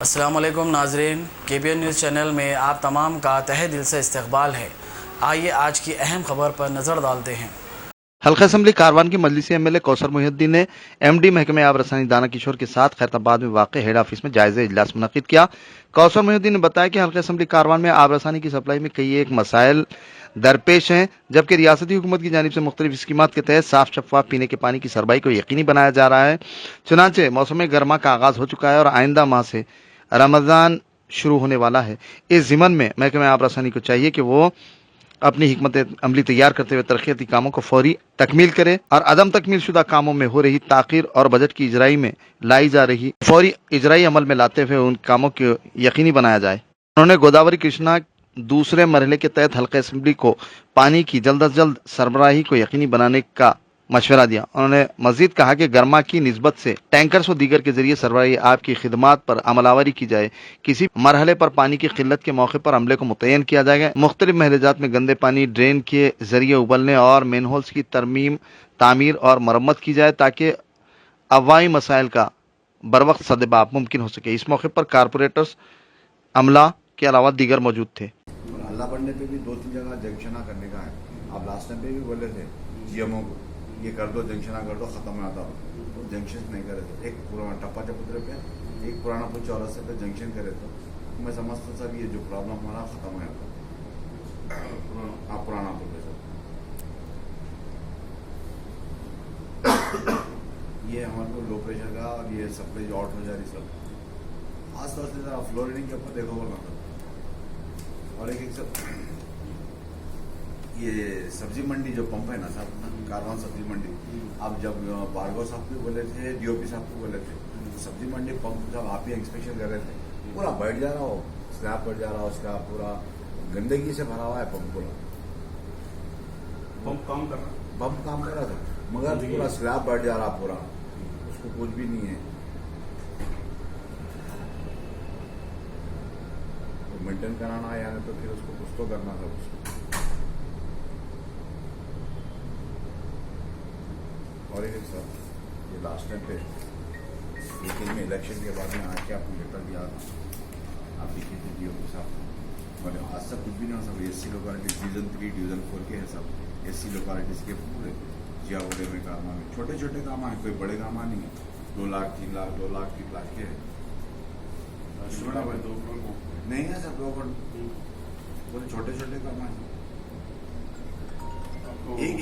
अस्सलाम वालेकुम नाजरीन, KBN न्यूज़ चैनल में आप तमाम का तहे दिल से इस्तकबाल है। आइए आज की अहम खबर पर नज़र डालते हैं। हल्का असम्बली कारवान के मजलिसी MLA कौसर मोहिउद्दीन ने MD महकमे आब रसानी दाना किशोर के साथ खैरताबाद में वाक़ हेड ऑफिस में जायजा इजलास मुनक़िद किया। कौसर मोहिउद्दीन ने बताया कि हल्का असम्बली कारवान में आब रसानी की सप्लाई में कई एक मसाइल दरपेश हैं, जबकि रियासती हुकूमत की जानिब से मुख्तलिफ स्कीमात के तहत साफ शफाफ पीने के पानी की सरबराही को यकीनी बनाया जा रहा है। चुनांचे मौसम गर्मा का आगाज हो चुका है और आइंदा माह से रमजान शुरू होने वाला है। इस ज़िमन में महकमे आब रसानी को चाहिए कि वो अपनी हिकमत अमली तैयार करते हुए तरक्याती कामों को फौरी तकमील करे और अदम तकमील शुदा कामों में हो रही ताखीर और बजट की इजराई में लाई जा रही फौरी इजराई अमल में लाते हुए उन कामों को यकीनी बनाया जाए। उन्होंने गोदावरी कृष्णा दूसरे मरहले के तहत हल्का असम्बली को पानी की जल्द अज जल्द सरबराही को यकीनी बनाने का मशवरा दिया। उन्होंने मजीद कहा कि गर्मा की निस्बत से टैंकर्स व दीगर के जरिए सरबराही आब की खिदमात पर अमलावरी की जाए। किसी मरहले पर पानी की किल्लत के मौके पर अमले को मुतय्यन किया जाएगा। मुख्तलिफ महलजात में गंदे पानी ड्रेन के जरिए उबलने और मेनहोल्स की तरमीम, तामीर और मरम्मत की जाए ताकि अवाई मसाइल का बरवक्त सद्दबाब मुमकिन हो सके। इस मौके पर कारपोरेटर्स, अमला के अलावा दीगर मौजूद थे। अल्लाह बनने पे भी 2-3 जगह जंक्शना करने का है। आप लास्ट टाइम पे भी बोले थे GMO को ये कर दो, जंक्शना कर दो, खत्म हो जाता तो जंक्शन नहीं करे थे। एक पुराना टप्पा चपुत्रे पे, एक पुराना पुल चौरासे पे जंक्शन करे तो मैं समझता सर ये जो प्रॉब्लम हमारा खत्म हो जाता। हाँ, पुराना पुल पे सर ये हमारे को लो प्रेशर का और ये सप्लाई आउट हो जा रही सब खास तौर से जरा फ्लोरिडिंग के ऊपर देखो बोलना था। और एक सब ये सब्जी मंडी जो पंप है ना साहब, कारवान सब्जी मंडी, आप जब भार्गव साहब को बोले थे, DOP साहब को बोले थे, तो सब्जी मंडी पंप जब आप ही इंस्पेक्शन कर रहे थे, पूरा बैठ जा रहा हो, स्लैब बैठ जा रहा हो, स्लैब पूरा गंदगी से भरा हुआ है। पंप पूरा पंप काम कर रहा था मगर पूरा स्लैब बैठ जा रहा पूरा, उसको कुछ भी नहीं है। तो मेंटेन कराना है यानी तो फिर उसको कुछ तो करना था उसको। और एक सर ये लास्ट टाइम पे मीटिंग में इलेक्शन के बाद में आके आपको लेटर दिया था, आप लिखे थे DOP साहब, मतलब आज तक कुछ भी नहीं हो सब SC लोकालिटीज डिवीजन 3 डिवीजन 4 के हैं सब SC लोकालिटीज के पूरे जियागोड़े में काम में छोटे छोटे काम आए, कोई बड़े काम नहीं है। 2 लाख 3 लाख 2 लाख 3 लाख के नहीं है सर, 2 करोड़ पूरे छोटे छोटे काम आए।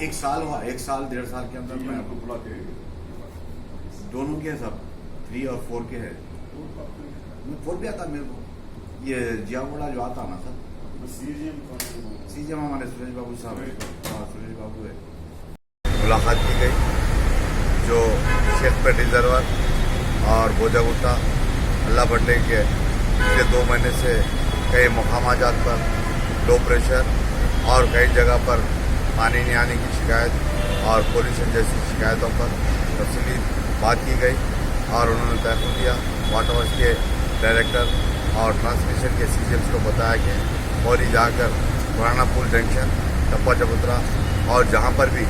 एक साल हुआ, 1 साल 1.5 साल के अंदर मैं आपको बुला के दोनों के सब 3 और 4 के है। 4 भी आता मेरे को, ये जियागोड़ा जो आता ना सर, CGM हमारे सुरेश बाबू साहब, सुरेश बाबू है। मुलाकात की गई जो शेखपेट रिजर्वर और बोजागुट्टा अल्लाह बड्डे के पिछले 2 महीने से कई मुकामात पर लो प्रेशर और कई जगह पर पानी नहीं आने की शिकायत और पोल्यूशन जैसी शिकायतों पर तफसीली बात की गई और उन्होंने तयक़ुन दिया। वाटर वर्क्स के डायरेक्टर और ट्रांसमिशन के CGMs को बताया कि फौरी जाकर पुराना पुल जंक्शन, टप्पा चबूतरा और जहाँ पर भी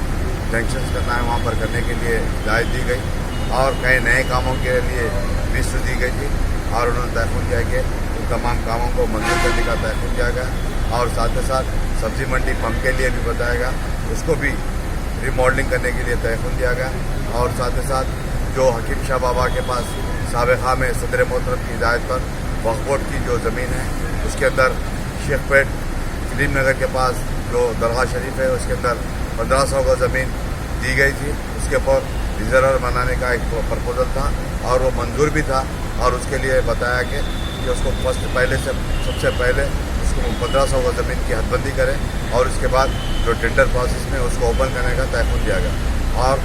जंक्शन करना है वहाँ पर करने के लिए हिदायत दी गई और कई नए कामों के लिए लिस्ट दी गई थी और उन्होंने तयक़ुन किया कि उन तमाम कामों को मंजूर करने का तयक़ुन किया गया और साथ ही साथ सब्जी मंडी पंप के लिए भी बताया गया, उसको भी रिमॉडलिंग करने के लिए तयक़ुन दिया गया और साथ ही साथ जो हकीम शाह बाबा के पास साबिक़ा में सदर मोहतरम की हिदायत पर वक्फ बोर्ड की जो ज़मीन है उसके अंदर शेखपेट करीम नगर के पास जो दरगाह शरीफ है उसके अंदर 1500 का ज़मीन दी गई थी, उसके ऊपर रिजर्वर बनाने का एक प्रपोजल था और वो मंजूर भी था और उसके लिए बताया कि उसको सबसे पहले उसको 1500 का ज़मीन की हदबंदी करें और उसके बाद जो टेंडर प्रोसेस में उसको ओपन करने का तयक़ुन दिया गया और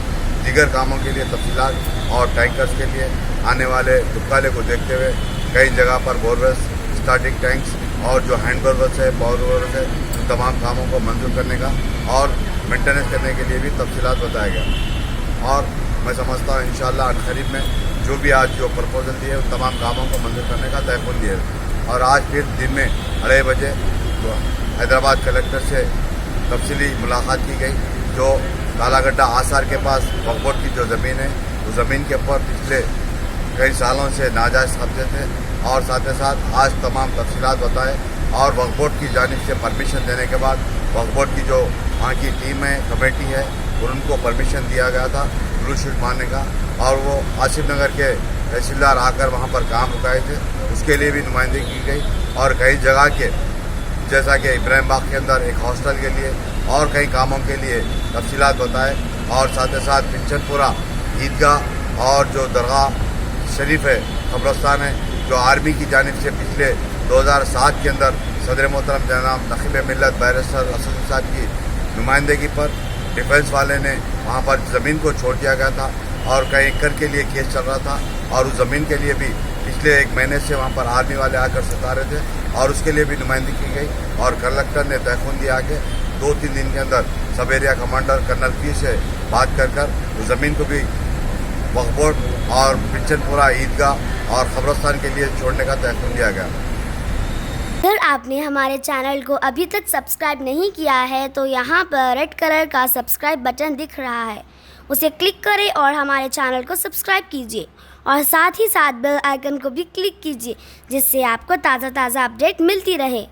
दीगर कामों के लिए तफसीलात और टैंकर्स के लिए आने वाले दुकाले को देखते हुए कई जगह पर बोरवेल्स, स्टार्टिंग टैंक्स और जो हैंड बोरवेल्स है, पावर बोरवेल्स है, उन तमाम कामों को मंजूर करने का और मेंटेनेंस करने के लिए भी तफसीलात बताया गया और मैं समझता हूँ इंशाअल्लाह करीब में जो भी आज जो प्रपोजल दिए उन तमाम कामों को मंजूर करने का तयक़ुन दिया और आज फिर दिन में 2:30 बजे हैदराबाद कलेक्टर से तफसीली मुलाकात की गई जो कालागड्डा आसार के पास वक्फ बोर्ड की जो ज़मीन है उस ज़मीन के ऊपर पिछले कई सालों से नाजायज़ कब्जे थे और साथ ही साथ आज तमाम तफसीलात बताए और वक्फ बोर्ड की जानिब से परमिशन देने के बाद वक्फ बोर्ड की जो वहाँ की टीम है, कमेटी है, उनको परमिशन दिया गया था ब्लू शीट मारने का, और वो आसिफ नगर के तहसीलदार आकर वहाँ पर काम रुकाए थे, उसके लिए भी नुमाइंदगी की गई। और कई जगह के जैसा कि इब्राहिम बाग के अंदर एक हॉस्टल के लिए और कई कामों के लिए तफसीलात बताए, और साथ ही साथ पिंचनपुरा ईदगाह और जो दरगाह शरीफ है, कब्रस्तान है, जो आर्मी की जानिब से पिछले 2007 के अंदर सदर मोहतरम जनाब नकीब मिल्लत बैरिस्टर असद साहब की नुमाइंदगी पर डिफेंस वाले ने वहाँ पर ज़मीन को छोड़ दिया गया था और कई एकड़ के लिए केस चल रहा था, और उस ज़मीन के लिए भी पिछले 1 महीने से वहाँ पर आर्मी वाले आकर सता रहे थे, और उसके लिए भी नुमाइंदगी की गई। और कलेक्टर ने तहखुन दिया कि 2-3 दिन के अंदर सब एरिया कमांडर कर्नल पी से बात कर उस ज़मीन को भी वक्फ बोर्ड और पिंचनपुरा ईदगाह और कब्रस्तान के लिए छोड़ने का तहखुन दिया गया। अगर आपने हमारे चैनल को अभी तक सब्सक्राइब नहीं किया है तो यहाँ पर रेड कलर का सब्सक्राइब बटन दिख रहा है, उसे क्लिक करें और हमारे चैनल को सब्सक्राइब कीजिए, और साथ ही साथ बेल आइकन को भी क्लिक कीजिए, जिससे आपको ताज़ा अपडेट मिलती रहे।